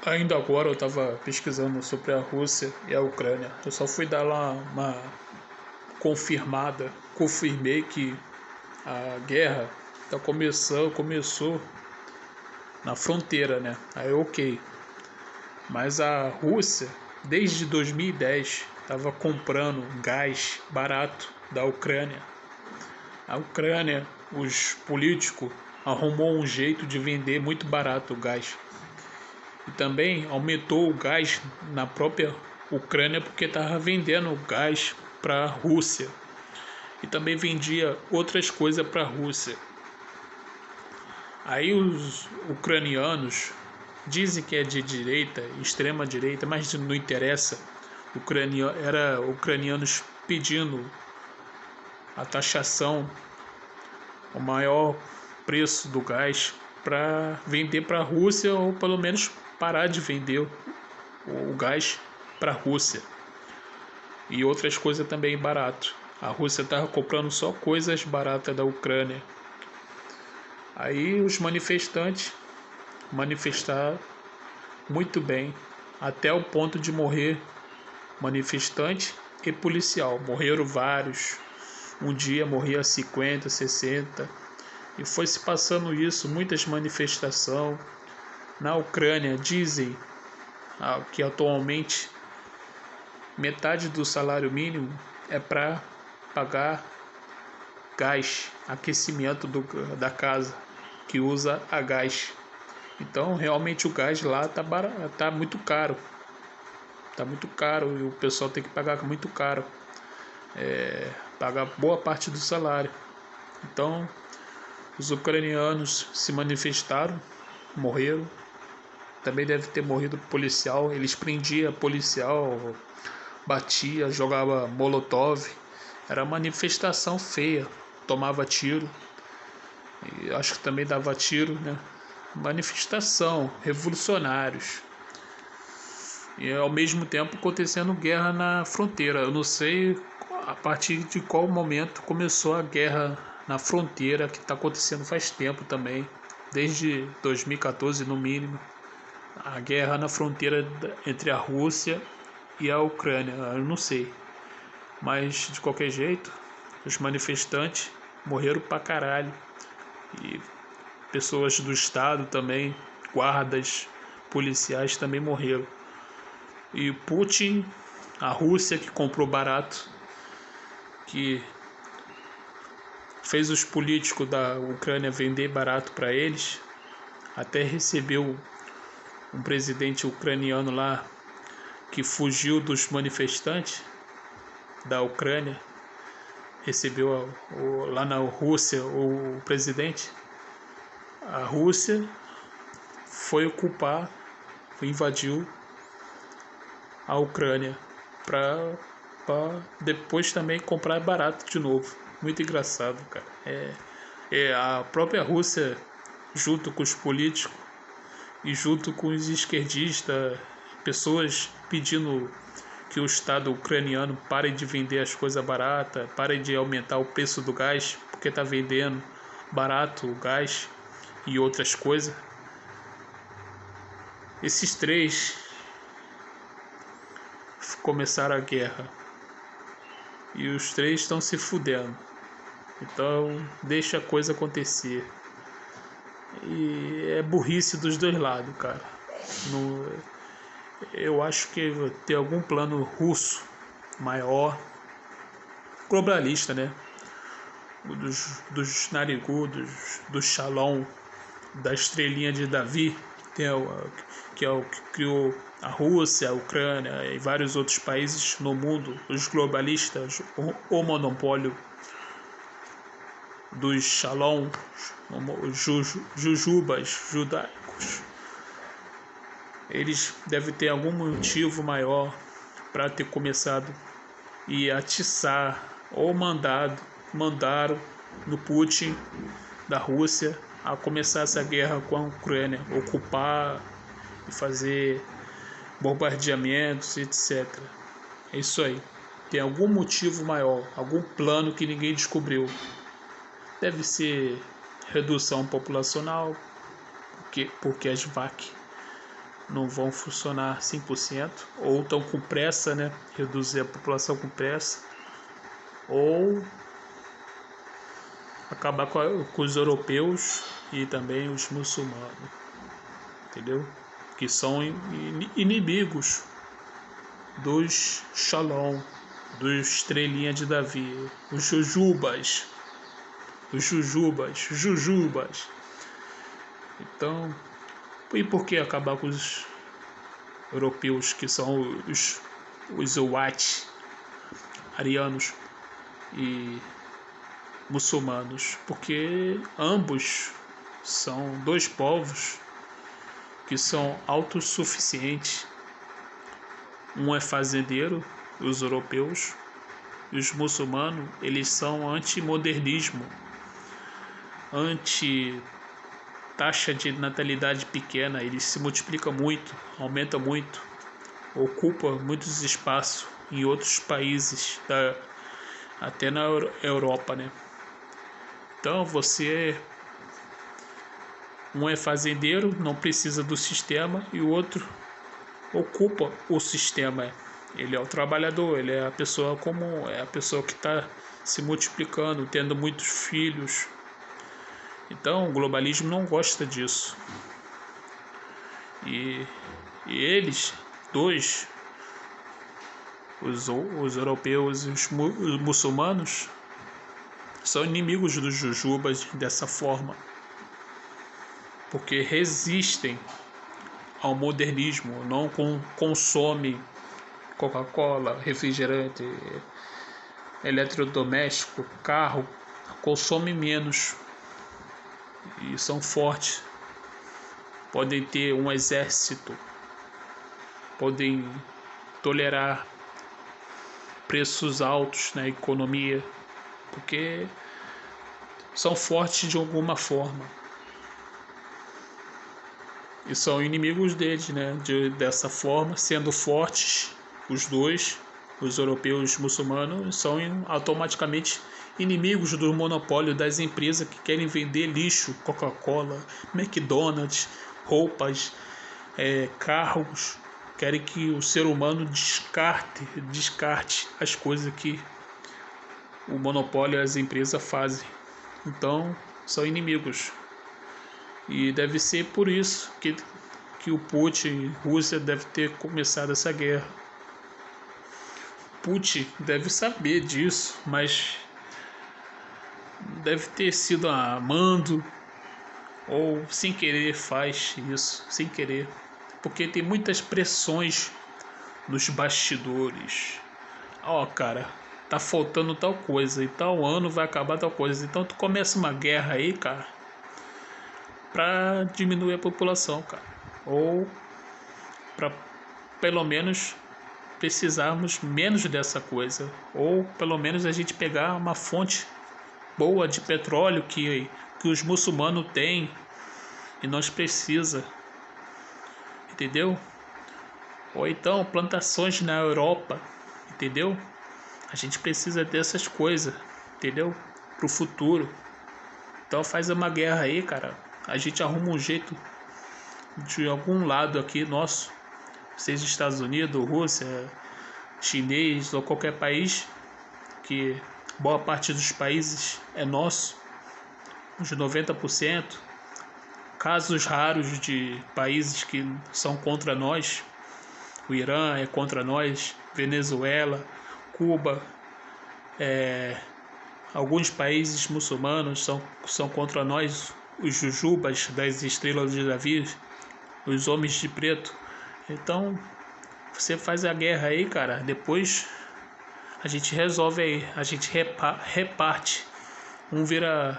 Ainda agora eu estava pesquisando sobre a Rússia e a Ucrânia. Eu só fui dar lá uma confirmada, confirmei que a guerra começou na fronteira, né? Aí ok. Mas a Rússia, desde 2010, estava comprando gás barato da Ucrânia. A Ucrânia, os políticos arrumou um jeito de vender muito barato o gás. E também aumentou o gás na própria Ucrânia porque estava vendendo gás para a Rússia. E também vendia outras coisas para a Rússia. Aí os ucranianos dizem que é de direita, extrema direita, mas não interessa. Era ucranianos pedindo a taxação, o maior preço do gás para vender para a Rússia ou pelo menos parar de vender o gás para a Rússia e outras coisas também barato. A Rússia estava comprando só coisas baratas da Ucrânia. Aí os manifestantes manifestaram muito bem, até o ponto de morrer manifestante e policial. Morreram vários. Um dia morria 50, 60. E foi se passando isso, muitas manifestações. Na Ucrânia dizem que atualmente metade do salário mínimo é para pagar gás, aquecimento da casa, que usa a gás. Então realmente o gás lá tá muito caro. Tá muito caro e o pessoal tem que pagar muito caro. Pagar boa parte do salário. Então os ucranianos se manifestaram, morreram. Também deve ter morrido policial. Eles prendiam policial, batia, jogava molotov. Era manifestação feia. Tomava tiro. E acho que também dava tiro, né? Manifestação, revolucionários. E ao mesmo tempo acontecendo guerra na fronteira. Eu não sei a partir de qual momento começou a guerra na fronteira, que está acontecendo faz tempo também, desde 2014 no mínimo. A guerra na fronteira entre a Rússia e a Ucrânia, eu não sei. Mas de qualquer jeito, os manifestantes morreram pra caralho. E pessoas do estado também, guardas, policiais também morreram. E Putin, a Rússia que comprou barato, que fez os políticos da Ucrânia vender barato para eles, até recebeu um presidente ucraniano lá que fugiu dos manifestantes da Ucrânia, recebeu lá na Rússia o presidente. A Rússia foi ocupar, invadiu a Ucrânia para depois também comprar barato de novo. Muito engraçado, cara. A própria Rússia, junto com os políticos e junto com os esquerdistas, pessoas pedindo que o Estado ucraniano pare de vender as coisas baratas, pare de aumentar o preço do gás, porque está vendendo barato o gás e outras coisas. Esses três começaram a guerra e os três estão se fudendo. Então deixa a coisa acontecer. E é burrice dos dois lados, cara. Eu acho que tem algum plano russo maior, globalista, né? Dos narigudos, do Shalom, da estrelinha de Davi, que é o que criou a Rússia, a Ucrânia e vários outros países no mundo, os globalistas, o monopólio dos Shalom, os jujubas judaicos. Eles devem ter algum motivo maior para ter começado e atiçar ou mandaram no Putin da Rússia a começar essa guerra com a Ucrânia, ocupar e fazer bombardeamentos, etc. É isso aí. Tem algum motivo maior, algum plano que ninguém descobriu. Deve ser redução populacional, porque as vac. não vão funcionar 100%, ou estão com pressa, né? Reduzir a população com pressa, ou acabar com os europeus e também os muçulmanos, entendeu? Que são inimigos dos Shalom, dos Estrelinha de Davi, os Jujubas, Jujubas. Então, e por que acabar com os europeus, que são os Wat, arianos e muçulmanos? Porque ambos são dois povos que são autossuficientes. Um é fazendeiro, os europeus, e os muçulmanos, eles são anti-modernismo, anti-taxa de natalidade pequena, eles se multiplicam muito, aumentam muito, ocupam muitos espaços em outros países, até na Europa, né? Então um é fazendeiro, não precisa do sistema, e o outro ocupa o sistema. Ele é o trabalhador, ele é a pessoa comum, é a pessoa que está se multiplicando, tendo muitos filhos. Então o globalismo não gosta disso. E eles dois, os europeus e os muçulmanos, são inimigos dos jujubas dessa forma, porque resistem ao modernismo, não consome Coca-Cola, refrigerante, eletrodoméstico, carro, consome menos e são fortes, podem ter um exército, podem tolerar preços altos na economia, porque são fortes de alguma forma. E são inimigos deles, né? Dessa forma, sendo fortes, os dois, os europeus e os muçulmanos, são automaticamente inimigos do monopólio das empresas que querem vender lixo, Coca-Cola, McDonald's, roupas, carros, querem que o ser humano descarte as coisas que o monopólio e as empresas fazem. Então, são inimigos. E deve ser por isso que o Putin e a Rússia deve ter começado essa guerra. Putin deve saber disso, mas deve ter sido amando ou sem querer faz isso, sem querer. Porque tem muitas pressões nos bastidores. Cara, tá faltando tal coisa e tal ano vai acabar tal coisa. Então tu começa uma guerra aí, cara, para diminuir a população, cara, ou para pelo menos precisarmos menos dessa coisa, ou pelo menos a gente pegar uma fonte boa de petróleo que os muçulmanos têm e nós precisa, entendeu? Ou então plantações na Europa, entendeu? A gente precisa dessas coisas, entendeu? Pro futuro. Então faz uma guerra aí, cara. A gente arruma um jeito de algum lado aqui nosso, seja Estados Unidos, Rússia, chinês ou qualquer país, que boa parte dos países é nosso, uns 90%, casos raros de países que são contra nós, o Irã é contra nós, Venezuela, Cuba, alguns países muçulmanos são contra nós, os jujubas das estrelas de Davi, os homens de preto. Então você faz a guerra aí, cara, depois a gente resolve aí, a gente reparte, um vira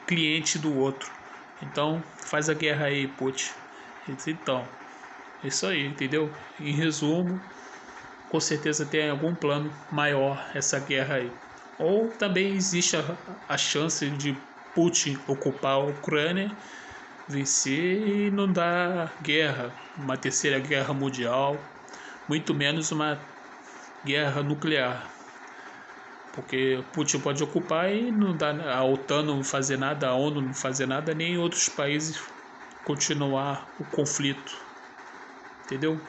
cliente do outro. Então faz a guerra aí, Putin. Então, isso aí, entendeu? Em resumo, com certeza tem algum plano maior essa guerra aí. Ou também existe a chance de Putin ocupar a Ucrânia, vencer e não dar guerra, uma terceira guerra mundial, muito menos uma guerra nuclear. Porque Putin pode ocupar e não dá, a OTAN não fazer nada, a ONU não fazer nada, nem outros países continuar o conflito. entendeu?